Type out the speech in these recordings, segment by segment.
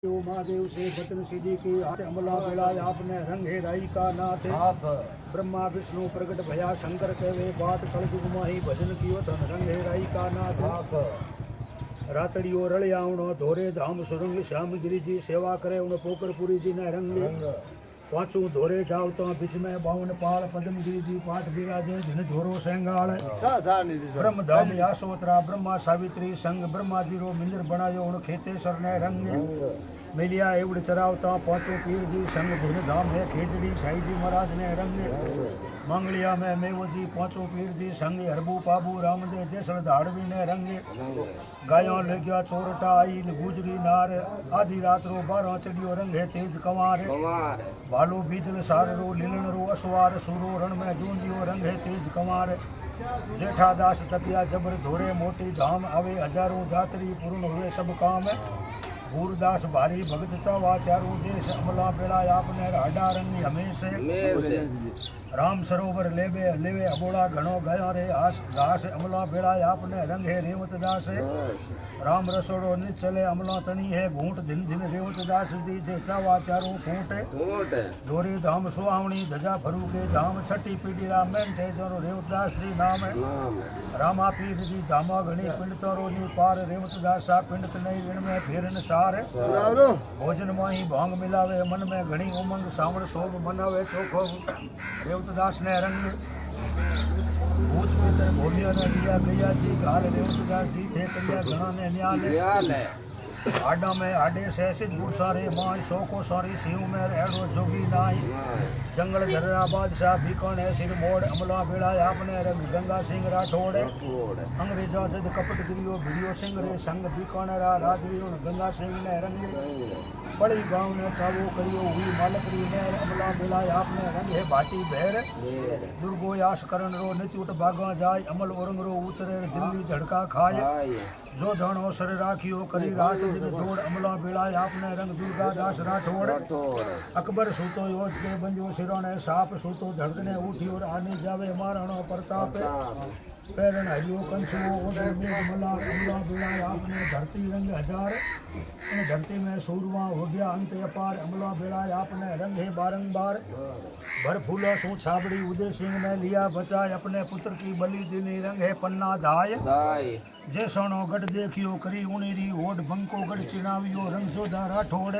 महादेव से बचन सिद्धि की अमला बिलाय आपने रंगे राई का नाथ ब्रह्मा विष्णु प्रकट भया शंकर कहे बात कलयुग माही भजन कियो धन रंगे राई का नाथ रातड़ियो रलियावणो धोरे धाम सुरंग श्याम गिरी जी सेवा करे उन पोकरपुरी जी ने रंगे पांचू धोरे जाव तो बिच में बावन पाल पद्म गिरी जी पाठ बिराजे जिन धोरो सेंगाल ब्रह्म धाम यासोत्रा ब्रह्मा सावित्री संग ब्रह्मा जी रो मंदिर बनायो उन खेते सरने रंगे मेलिया एवड चरावता पांचों पीर जी संग धुन धाम है खेजड़ी साई जी महाराज ने रंगे मंगलिया में मेवो जी पांचों पीर जी संग हरबू पाबू रामदेव जैसल धाड़वी ने रंगे गायों ले गया चोरटा आई गुजरी नार आधी रात रो 12 चढ़ियो रंग है तेज कंवार भालो बीजल सार रो लीलन रो असवार सूरो रण में जूंजियो रंग है तेज कंवार जेठा दास तपिया जबर धोरे मोटी धाम आवे हजारों जातरी पूर्ण हुए सब काम गुरुदास भारी भगत चावा चारू देश अमला बेड़ा आपने राडा रंगी हमेशे राम सरोवर लेवे लेवे अबोड़ा घणो गया रे आस दास अमला बेड़ा आपने रंग है रेवत दास राम रसोड़ो नित चले अमला तनी है घूंट दिन दिन रेवत दास दी जे चावा चारू फूट दोरी धाम सुहावणी धजा फरू के धाम छठी पीढ़ी राम में थे जो रेवत दास जी नाम रामा पीर जी धामा घणी पिंड तोरो नी पार रेवत दासा पिंड तनई ऋण में फेरन सार भोजन माही भांग मिलावे मन में घणी उमंग सावण शोभ मनावे चोखो रेवतदास ने रंग भूत पितर भोलिया ने दिया गया जी घाल रेवतदास जी थे करिया घना ने न्याल आडा में आडे से सिद्ध सारे माय सो को सारी शिव में एड़ो जोगी नाई जंगल झर्रा बादशाह बीकाने सिर मोड़ अमला बेड़ा आपने रंग गंगा सिंह राठौड़ अंग्रेजा जद कपट गिरियो भिड़ियो सिंह रे संग बीकाने राजवीर गंगा सिंह ने रंग बड़ी गांव ने चावो करियो हुई मालकरी ने अमला बेड़ा आपने रंग है भाटी भैर दुर्गो यास करण रो नित्य उठ भागा जाय अमल औरंग रो उतरे दिल्ली झड़का खाए जो धनो सर राखियो करी रात दिन जोड़ अमला बेड़ा आपने रंग दुर्गा दास राठौड़ अकबर सूतो योज के बंजो सिरोने साप सूतो धड़कने उठी और आने जावे महाराणो प्रताप पैरण हरियो कंसुओ ओडर मेघ मला अमला बेड़ा आपने धरती रंग हजार धरती में सूरमा हो गया अंत अपार अमला बेड़ा आपने रंग है बारंबार भर फूला सू छाबड़ी उदय सिंह ने लिया बचाए अपने पुत्र की बलि दिनी रंग है पन्ना धाय जैसोनो गढ़ देखियो करी उनेरी ओड बंको गढ़ चिनावियो रंग जोधा राठौड़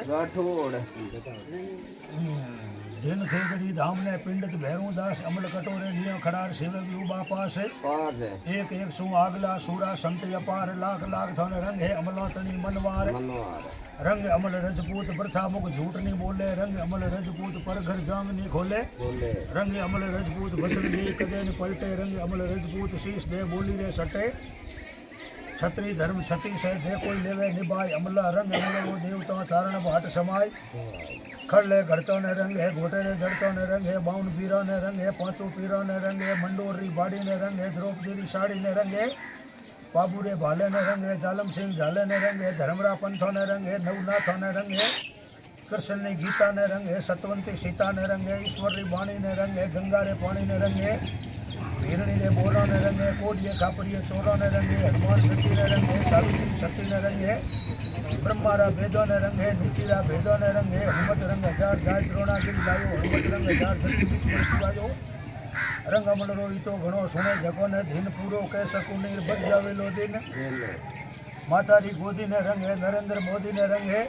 जिन खेगड़ी धाम ने पिंडत भैरू दास अमल कटोरे नियो खड़ार शिव उबा पास एक एक सु आगला सूरा संत अपार लाख लाख थन रंग है अमला तनी मनवार रंग अमल रजपूत प्रथा मुख झूठ नहीं बोले रंग अमल रजपूत पर घर जांग नहीं खोले रंग अमल रजपूत बचन दे कदे न पलटे रंग अमल रजपूत शीश दे बोली रे सटे छत्री धर्म छती से जे कोई लेवे निभाए अमला रंग अमल वो देवता चारण भाट समाय खड़ले घड़तों ने रंग है घोटे ने जड़तों ने रंग है बाउन पीरों ने रंग है पांचों पीरों ने रंग है मंडोरी बाड़ी ने रंग है द्रौपदी साड़ी ने रंग है पाबूरे भाले ने रंग है जालम सिंह झाले ने रंग है धर्मरा पंथों ने रंग है नवनाथों ने रंग है कृष्ण ने गीता ने रंग है सतवंती सीता ने रंग है ईश्वरी वाणी ने रंग है गंगा रे पानी ने रंग है भीरणी ने बोरा ने रंग है कोडिये खापड़िये चोरा ने रंग है हनुमान शक्ति ने रंग है सावित्री शक्ति ने रंग है ब्रह्मारा भेदों ने रंग है नीतिरा भेदों ने रंग है हनुमत रंग हजार जाय द्रोणा गिर लायो हनुमत रंग हजार सती रंग अमल रो तो घणो सुने जगो ने दिन पूरो कह सकू नहीं बच जावेलो दिन माता री गोदी ने रंग है नरेंद्र मोदी ने रंग है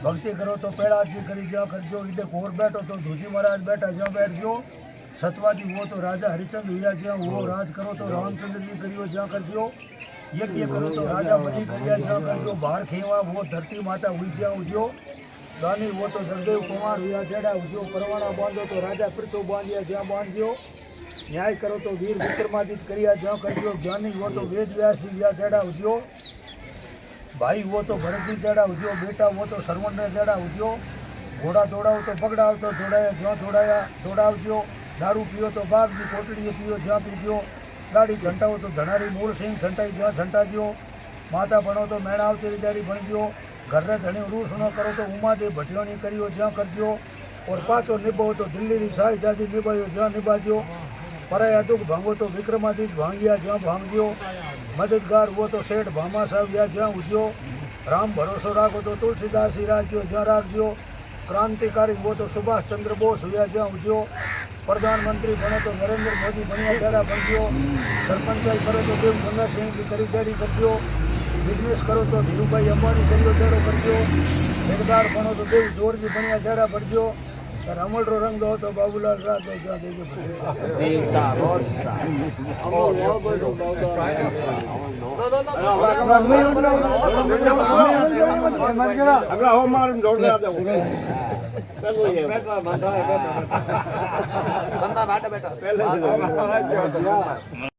भक्ति करो तो पेड़ा जी करी जा करजो इधर कोर बैठो तो धूजी महाराज बैठा जा बैठ जो सतवादी वो तो राजा हरिचंद हुआ ज्या वो राज करो तो रामचंद्र जी करियो ज्या करजो यज्ञ करो तो राजा बनी करिया ज्या करजो बाहर खेवा वो धरती माता हुई ज्या उजो दानी वो तो जगदेव कुमार हुआ जेड़ा उजो परवाना बांधो तो राजा पृथु बांधिया ज्या बांधियो न्याय करो तो वीर विक्रमादित्य करिया ज्या करजो ज्ञानी वो तो वेद व्यास जी ज्या जेड़ा उजो भाई वो तो भरत जी जेड़ा उजो बेटा वो तो श्रवण ने जेड़ा उजो घोड़ा दौड़ाओ तो पकड़ाओ तो दौड़ाया ज्या दौड़ाया दौड़ावजो दारू पियो तो बाग जी कोटड़ी पियो ज्या पीजो गाड़ी झंटाओ तो धनारी मूल सिंह झंटाई ज्या झंटाजो माता बनो तो मैणाव तेरी डारी बनजो घर रे धनी रूस न करो तो उमादेव भटियोनी करियो ज्या करजो और पाचो निभो तो दिल्ली री साई जादी निभायो ज्या निभाजो पराया दुख भांगो तो विक्रमादित्य भांगिया ज्या भांगजो मददगार वो तो सेठ भामा साहब ज्या उजो રામ ભરોસો રાખો તો તુલસીદાસ ही राखियो ज्यां राखजो क्रांतिकारी वो तो सुभाष चंद्र बोस हुआ ज्यां उजो प्रधानमंत्री बनो तो नरेंद्र मोदी बनिया त्यारा बनजो सरपंचाई करो तो देव गंगा सिंह की खरीदारी करजो बिजनेस करो तो धीरूभाई अंबानी करियो त्यारो करजो ठेकेदार बनो तो देव जोरजी बनिया त्यारा बनजो अमल रो रंग दो तो बाबूलाल राज दो ज्यां देजो આગળ હવામાન જોડ દે આપજો બેટા